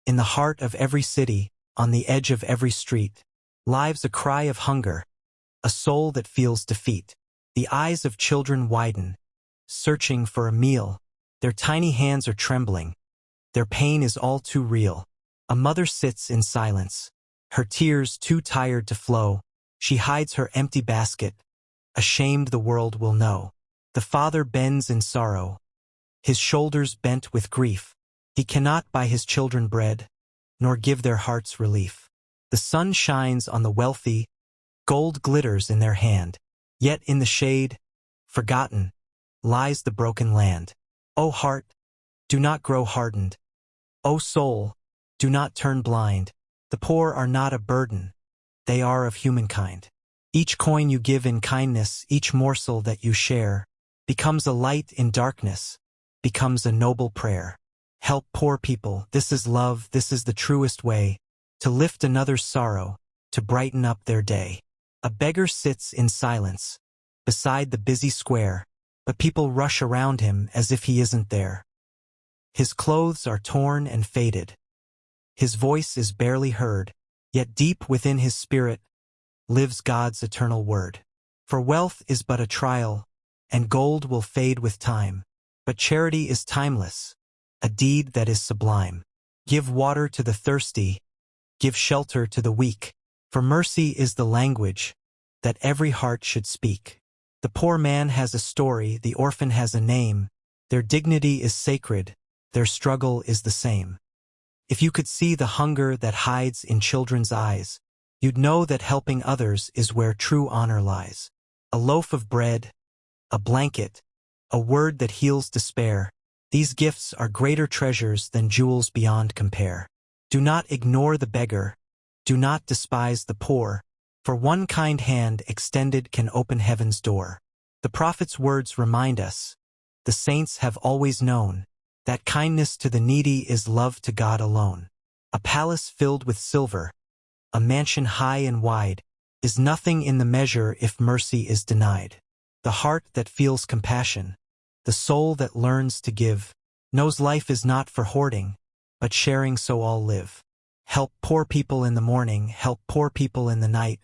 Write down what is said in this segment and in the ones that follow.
In the heart of every city, on the edge of every street, lives a cry of hunger, a soul that feels defeat. The eyes of children widen, searching for a meal. Their tiny hands are trembling. Their pain is all too real. A mother sits in silence, her tears too tired to flow. She hides her empty basket, ashamed the world will know. The father bends in sorrow, his shoulders bent with grief. He cannot buy his children bread, nor give their hearts relief. The sun shines on the wealthy, gold glitters in their hand. Yet in the shade, forgotten, lies the broken land. O heart, do not grow hardened. O soul, do not turn blind. The poor are not a burden, they are of humankind. Each coin you give in kindness, each morsel that you share, becomes a light in darkness, becomes a noble prayer. Help poor people, this is love, this is the truest way, to lift another's sorrow, to brighten up their day. A beggar sits in silence, beside the busy square, but people rush around him as if he isn't there. His clothes are torn and faded. His voice is barely heard, yet deep within his spirit lives God's eternal word. For wealth is but a trial, and gold will fade with time, but charity is timeless, a deed that is sublime. Give water to the thirsty, give shelter to the weak, for mercy is the language that every heart should speak. The poor man has a story, the orphan has a name, their dignity is sacred, their struggle is the same. If you could see the hunger that hides in children's eyes, you'd know that helping others is where true honor lies. A loaf of bread, a blanket, a word that heals despair, these gifts are greater treasures than jewels beyond compare. Do not ignore the beggar, do not despise the poor, for one kind hand extended can open heaven's door. The prophet's words remind us, the saints have always known, that kindness to the needy is love to God alone. A palace filled with silver, a mansion high and wide, is nothing in the measure if mercy is denied. The heart that feels compassion, the soul that learns to give, knows life is not for hoarding, but sharing so all live. Help poor people in the morning, help poor people in the night,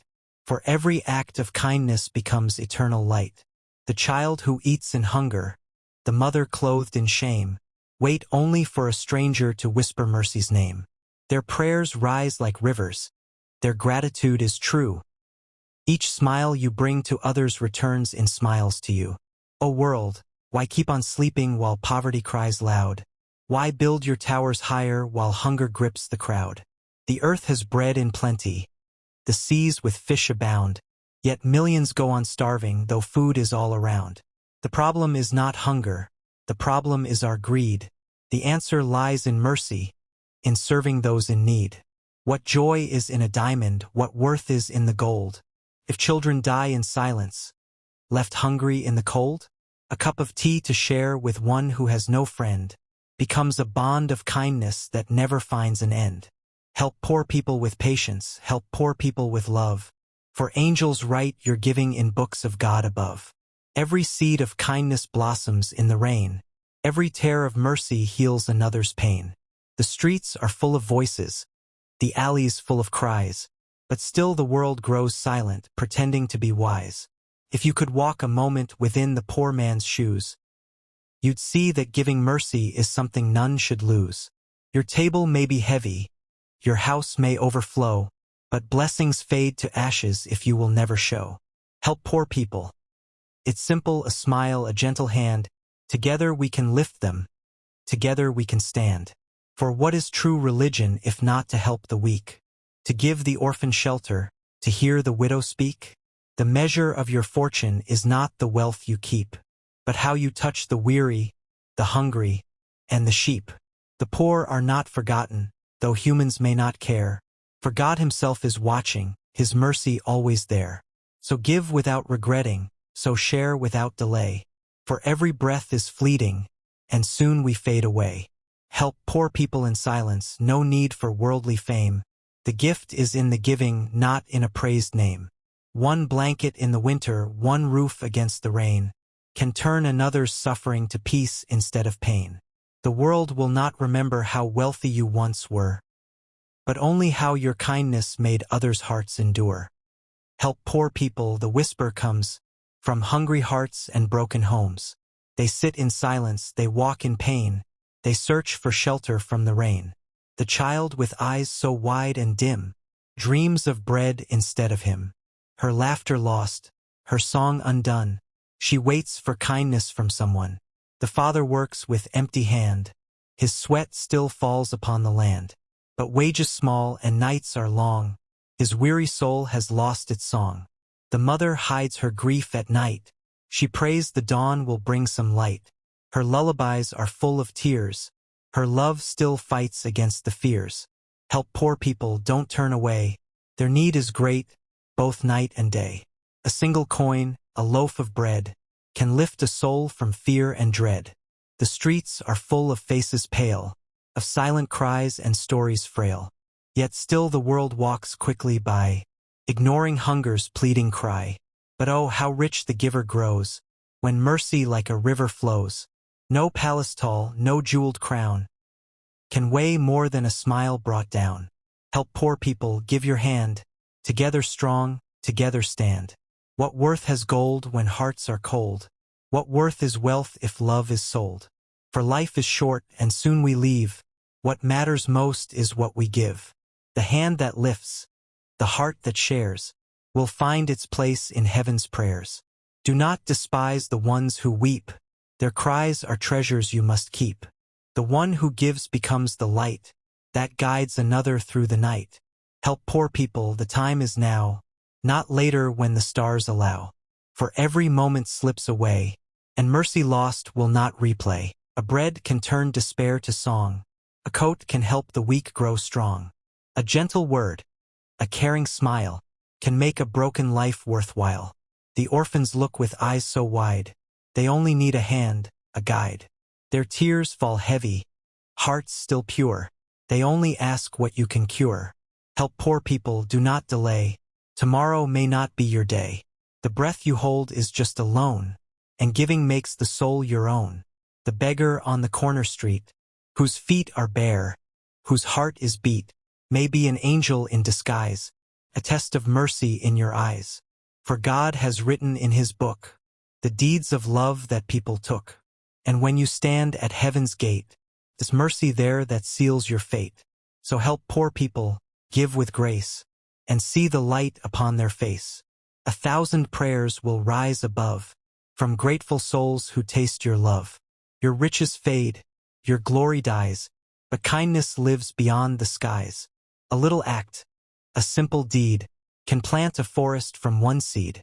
for every act of kindness becomes eternal light. The child who eats in hunger, the mother clothed in shame, wait only for a stranger to whisper mercy's name. Their prayers rise like rivers, their gratitude is true. Each smile you bring to others returns in smiles to you. O world, why keep on sleeping while poverty cries loud? Why build your towers higher while hunger grips the crowd? The earth has bread in plenty, the seas with fish abound, yet millions go on starving though food is all around. The problem is not hunger, the problem is our greed. The answer lies in mercy, in serving those in need. What joy is in a diamond, what worth is in the gold? If children die in silence, left hungry in the cold, a cup of tea to share with one who has no friend becomes a bond of kindness that never finds an end. Help poor people with patience, help poor people with love, for angels write your giving in books of God above. Every seed of kindness blossoms in the rain, every tear of mercy heals another's pain. The streets are full of voices, the alleys full of cries, but still the world grows silent, pretending to be wise. If you could walk a moment within the poor man's shoes, you'd see that giving mercy is something none should lose. Your table may be heavy, your house may overflow, but blessings fade to ashes if you will never show. Help poor people. It's simple, a smile, a gentle hand. Together we can lift them. Together we can stand. For what is true religion if not to help the weak? To give the orphan shelter, to hear the widow speak? The measure of your fortune is not the wealth you keep, but how you touch the weary, the hungry, and the sheep. The poor are not forgotten, though humans may not care, for God himself is watching, his mercy always there. So give without regretting, so share without delay, for every breath is fleeting, and soon we fade away. Help poor people in silence, no need for worldly fame. The gift is in the giving, not in a praised name. One blanket in the winter, one roof against the rain, can turn another's suffering to peace instead of pain. The world will not remember how wealthy you once were, but only how your kindness made others' hearts endure. Help poor people, the whisper comes from hungry hearts and broken homes. They sit in silence, they walk in pain, they search for shelter from the rain. The child with eyes so wide and dim dreams of bread instead of him. Her laughter lost, her song undone. She waits for kindness from someone. The father works with empty hand. His sweat still falls upon the land. But wages small and nights are long. His weary soul has lost its song. The mother hides her grief at night. She prays the dawn will bring some light. Her lullabies are full of tears. Her love still fights against the fears. Help poor people, don't turn away. Their need is great, both night and day. A single coin, a loaf of bread, can lift a soul from fear and dread. The streets are full of faces pale, of silent cries and stories frail. Yet still the world walks quickly by, ignoring hunger's pleading cry. But oh, how rich the giver grows, when mercy like a river flows. No palace tall, no jeweled crown, can weigh more than a smile brought down. Help poor people, give your hand. Together strong, together stand. What worth has gold when hearts are cold? What worth is wealth if love is sold? For life is short and soon we leave. What matters most is what we give. The hand that lifts, the heart that shares, will find its place in heaven's prayers. Do not despise the ones who weep. Their cries are treasures you must keep. The one who gives becomes the light that guides another through the night. Help poor people, the time is now, not later when the stars allow. For every moment slips away, and mercy lost will not replay. A bread can turn despair to song. A coat can help the weak grow strong. A gentle word, a caring smile, can make a broken life worthwhile. The orphans look with eyes so wide. They only need a hand, a guide. Their tears fall heavy, hearts still pure. They only ask what you can cure. Help poor people, do not delay. Tomorrow may not be your day. The breath you hold is just a loan, and giving makes the soul your own. The beggar on the corner street, whose feet are bare, whose heart is beat, may be an angel in disguise, a test of mercy in your eyes. For God has written in his book the deeds of love that people took. And when you stand at heaven's gate, is mercy there that seals your fate. So help poor people, give with grace, and see the light upon their face. 1,000 prayers will rise above, from grateful souls who taste your love. Your riches fade, your glory dies, but kindness lives beyond the skies. A little act, a simple deed, can plant a forest from one seed.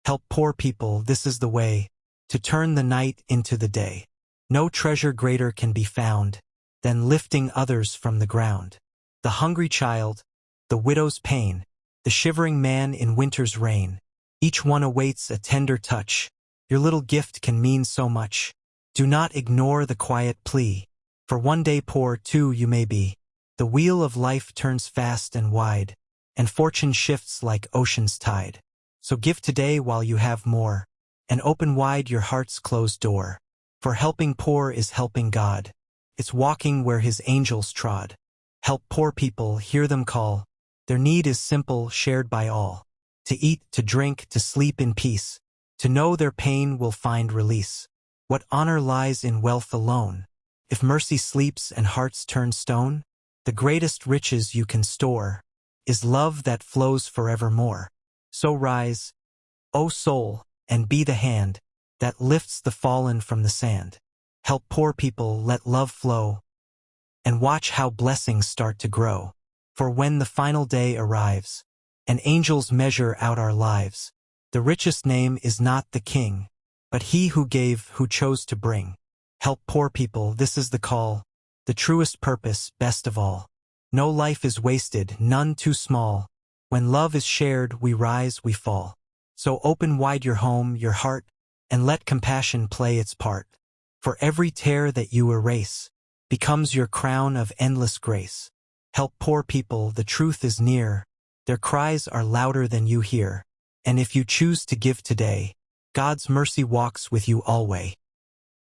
Help poor people, this is the way to turn the night into the day. No treasure greater can be found than lifting others from the ground. The hungry child, the widow's pain, the shivering man in winter's rain, each one awaits a tender touch. Your little gift can mean so much. Do not ignore the quiet plea, for one day poor too you may be. The wheel of life turns fast and wide, and fortune shifts like ocean's tide. So give today while you have more, and open wide your heart's closed door. For helping poor is helping God. It's walking where his angels trod. Help poor people, hear them call. Their need is simple, shared by all. To eat, to drink, to sleep in peace. To know their pain will find release. What honor lies in wealth alone? If mercy sleeps and hearts turn stone, the greatest riches you can store is love that flows forevermore. So rise, O soul, and be the hand that lifts the fallen from the sand. Help poor people, let love flow, and watch how blessings start to grow. For when the final day arrives, and angels measure out our lives, the richest name is not the king, but he who gave, who chose to bring. Help poor people, this is the call, the truest purpose, best of all. No life is wasted, none too small. When love is shared, we rise, we fall. So open wide your home, your heart, and let compassion play its part. For every tear that you erase becomes your crown of endless grace. Help poor people, the truth is near. Their cries are louder than you hear. And if you choose to give today, God's mercy walks with you always.